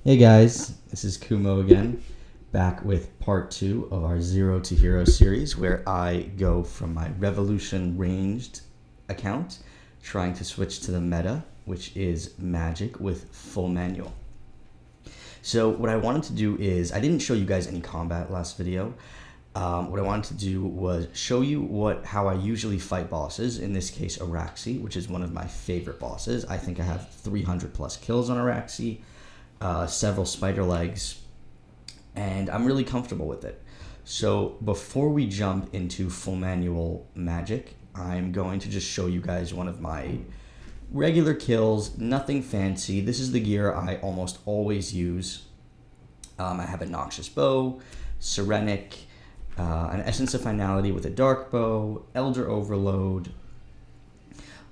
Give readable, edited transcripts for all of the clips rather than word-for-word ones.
Hey guys, this is Kumo again, back with part 2 of our Zero to Hero series, where I go from my Revolution ranged account, trying to switch to the meta, which is Magic with Full-Manuel. So what I wanted to do is, I didn't show you guys any combat last video. What I wanted to do was show you how I usually fight bosses, in this case Arraxi, which is one of my favorite bosses. I think I have 300 plus kills on Arraxi, several spider legs, and I'm really comfortable with it. So before we jump into Full-Manuel Magic, I'm going to just show you guys one of my regular kills, nothing fancy. This is the gear I almost always use. I have a Noxious Bow, Serenic, an Essence of Finality with a Dark Bow, Elder Overload,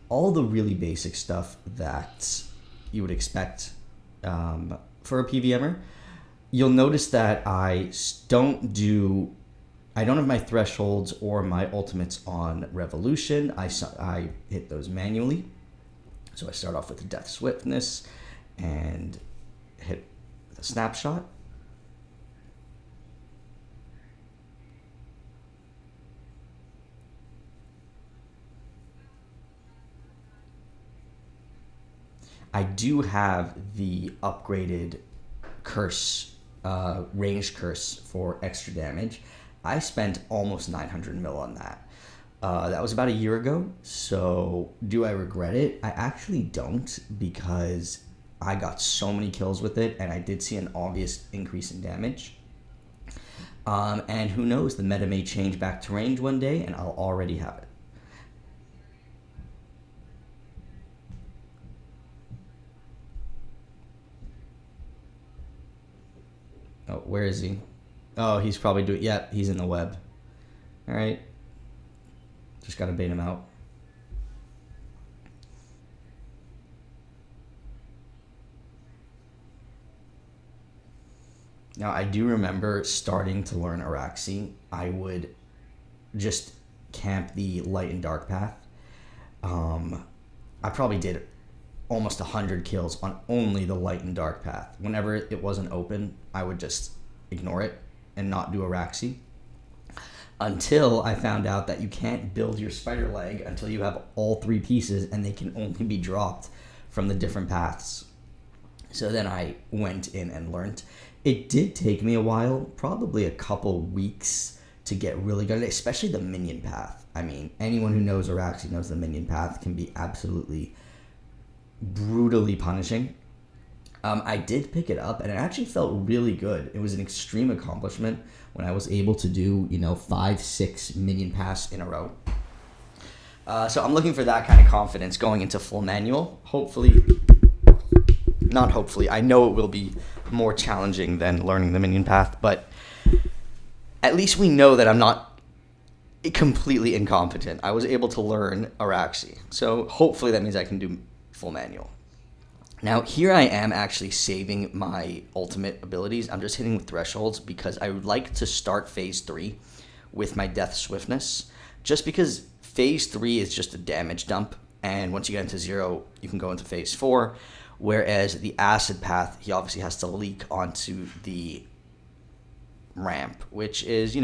all the really basic stuff that you would expect for a PVMer. You'll notice that I don't have my thresholds or my ultimates on Revolution. I hit those manually. So I start off with the Death Swiftness and hit the Snapshot. I do have the upgraded curse, ranged curse for extra damage. I spent almost 900 mil on that. That was about a year ago, so do I regret it? I actually don't, because I got so many kills with it, and I did see an obvious increase in damage. And who knows, the meta may change back to range one day, and I'll already have it. Oh, where is he? Oh, he's probably doing... Yeah, he's in the web. All right. Just gotta bait him out. Now, I do remember starting to learn Arraxi. I would just camp the light and dark path. I probably did almost 100 kills on only the light and dark path. Whenever it wasn't open, I would just ignore it and not do Arraxi. Until I found out that you can't build your spider leg until you have all 3 pieces, and they can only be dropped from the different paths. So then I went in and learned. It did take me a while, probably a couple weeks, to get really good at it, especially the minion path. I mean, anyone who knows Arraxi knows the minion path can be absolutely brutally punishing. I did pick it up, and it actually felt really good. It was an extreme accomplishment when I was able to do, 5-6 minion paths in a row. So I'm looking for that kind of confidence going into Full-Manuel. Hopefully, not hopefully, I know it will be more challenging than learning the minion path, but at least we know that I'm not completely incompetent. I was able to learn Arraxi, so hopefully that means I can do Full-Manuel. Now, here I am actually saving my ultimate abilities. I'm just hitting with thresholds because I would like to start phase 3 with my Death Swiftness, just because phase 3 is just a damage dump, and once you get into 0, you can go into phase 4, whereas the Acid Path, he obviously has to leak onto the ramp, which is,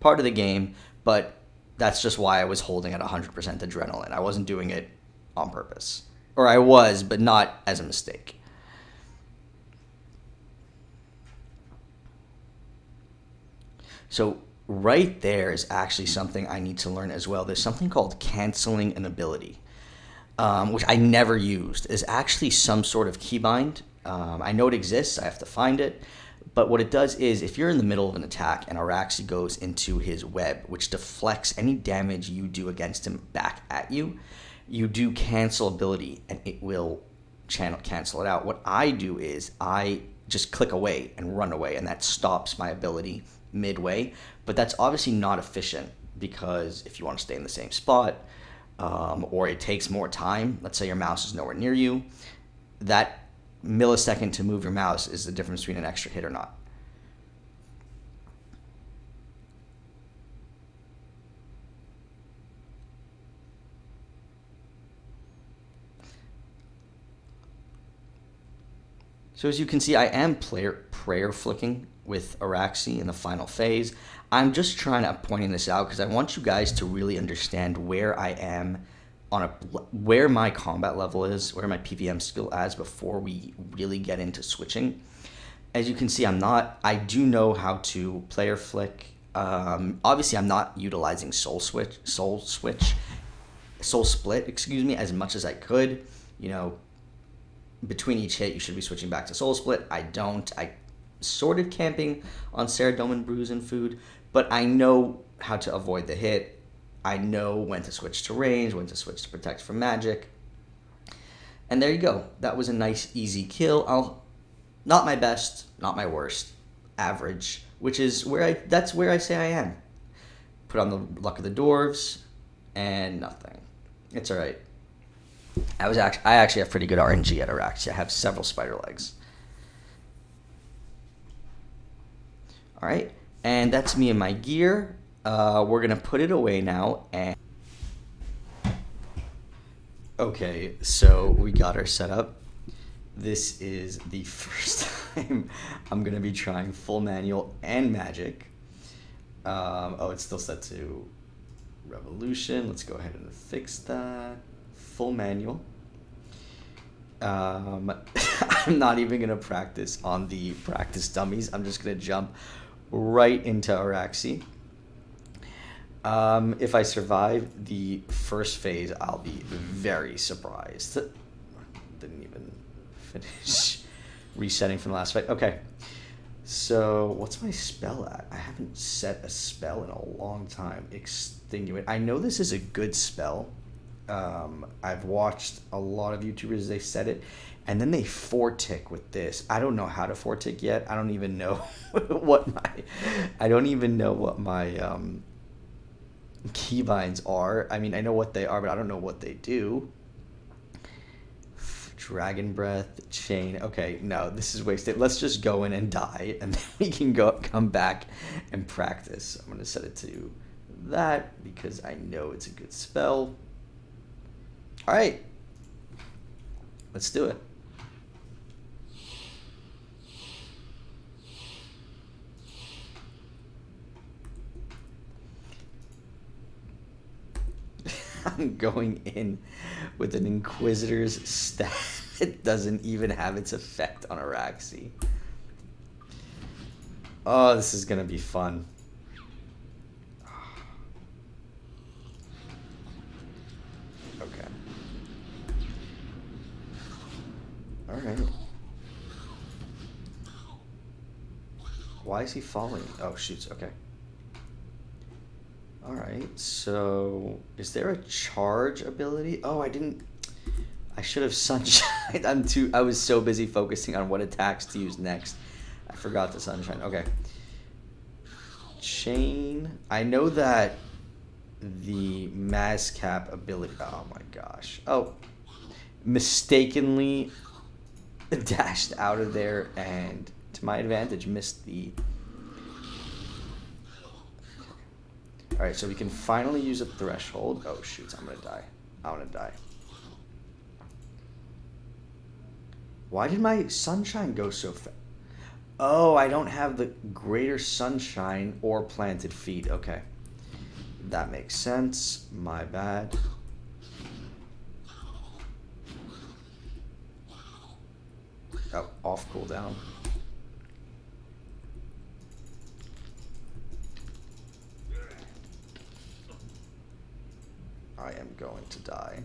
part of the game, but that's just why I was holding at 100% adrenaline. I wasn't doing it on purpose. Or I was, but not as a mistake. So right there is actually something I need to learn as well. There's something called canceling an ability, which I never used. Is actually some sort of keybind. I know it exists. I have to find it. But what it does is, if you're in the middle of an attack and Arraxi goes into his web, which deflects any damage you do against him back at you, you do cancel ability, and it will cancel it out. What I do is I just click away and run away, and that stops my ability midway. But that's obviously not efficient, because if you want to stay in the same spot, or it takes more time, let's say your mouse is nowhere near you, that millisecond to move your mouse is the difference between an extra hit or not. So as you can see, I am prayer flicking with Arraxi in the final phase. I'm just trying to pointing this out because I want you guys to really understand where I am on where my combat level is, where my PVM skill is before we really get into switching. As you can see, I do know how to player flick. Obviously, I'm not utilizing soul split, excuse me, as much as I could. You know, between each hit, you should be switching back to soul split. I don't. I sort of camping on Ceridome and Bruise and food, but I know how to avoid the hit. I know when to switch to range, when to switch to protect from magic. And there you go. That was a nice, easy kill. Not my best, not my worst, average, which is that's where I say I am. Put on the Luck of the Dwarves, and nothing. It's all right. I actually have pretty good RNG at Arraxi. I have several spider legs. All right, and that's me and my gear. We're gonna put it away now. And okay, so we got our setup. This is the first time I'm gonna be trying Full-Manuel and magic. Oh, it's still set to Revolution. Let's go ahead and fix that. Full-Manuel. I'm not even gonna practice on the practice dummies. I'm just gonna jump right into Arraxi. If I survive the first phase, I'll be very surprised. Didn't even finish resetting from the last fight. Okay, so what's my spell at? I haven't set a spell in a long time. Extinguish. I know this is a good spell. I've watched a lot of YouTubers, they set it, and then they 4-tick with this. I don't know how to 4-tick yet. I don't even know what my keybinds are. I mean, I know what they are, but I don't know what they do. Dragon Breath, Chain. Okay, no, this is wasted. Let's just go in and die, and then we can come back and practice. I'm going to set it to that because I know it's a good spell. All right, let's do it. I'm going in with an Inquisitor's stat. It doesn't even have its effect on Arraxi. Oh, this is going to be fun. Okay. All right. Why is he falling? Oh, shoots. Okay. All right, so is there a charge ability? Oh, I should have Sunshine. I was so busy focusing on what attacks to use next. I forgot the Sunshine. Okay. Chain. I know that the Mazcap ability. Oh my gosh. Oh, mistakenly dashed out of there and to my advantage missed the. All right, so we can finally use a threshold. Oh, shoots, I'm gonna die. I wanna die. Why did my Sunshine go so fast? Oh, I don't have the Greater Sunshine or Planted Feet. Okay, that makes sense. My bad. Oh, off cooldown. I am going to die.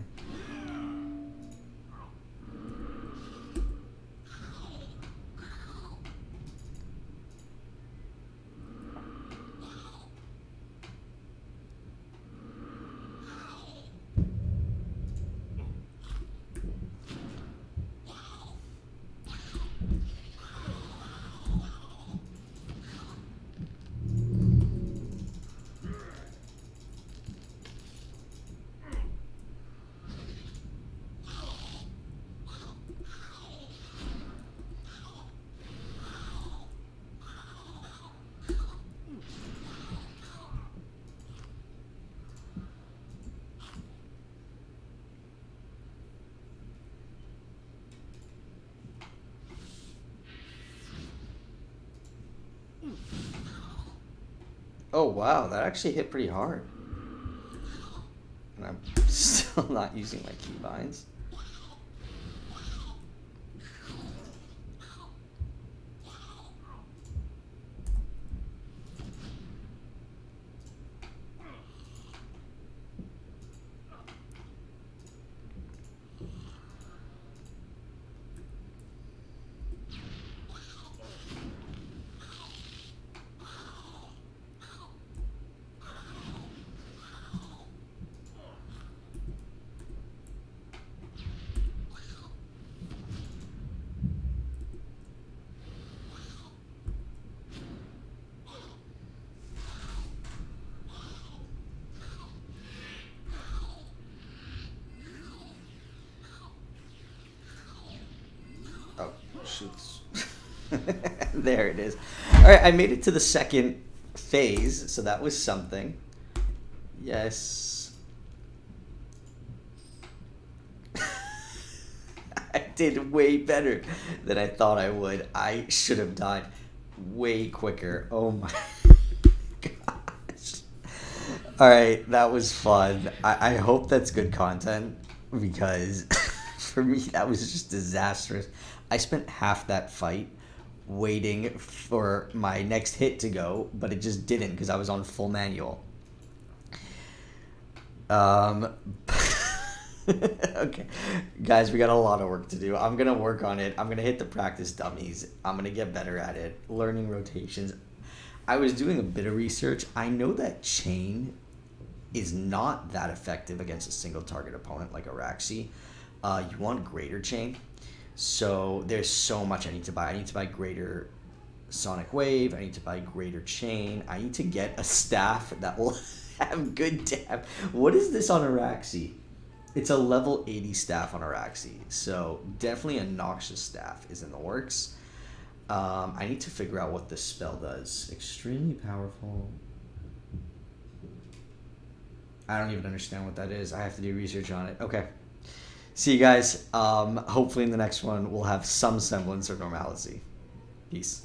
Oh, wow. That actually hit pretty hard. And I'm still not using my keybinds. Oh, shoots. There it is. All right, I made it to the second phase, so that was something. Yes. I did way better than I thought I would. I should have died way quicker. Oh my gosh. All right, that was fun. I hope that's good content because for me, that was just disastrous. I spent half that fight waiting for my next hit to go, but it just didn't because I was on Full-Manuel. Okay, guys, we got a lot of work to do. I'm gonna work on it. I'm gonna hit the practice dummies. I'm gonna get better at it. Learning rotations. I was doing a bit of research. I know that chain is not that effective against a single target opponent like Arraxi. You want greater chain. So there's so much I need to buy. I need to buy greater sonic wave. I need to buy greater chain. I need to get a staff that will have good depth. What is this on Arraxi? It's a level 80 staff on Arraxi. So definitely a Noxious staff is in the works. I need to figure out what this spell does. Extremely powerful. I don't even understand what that is. I have to do research on it. Okay. See you guys. Hopefully in the next one we'll have some semblance of normalcy. Peace.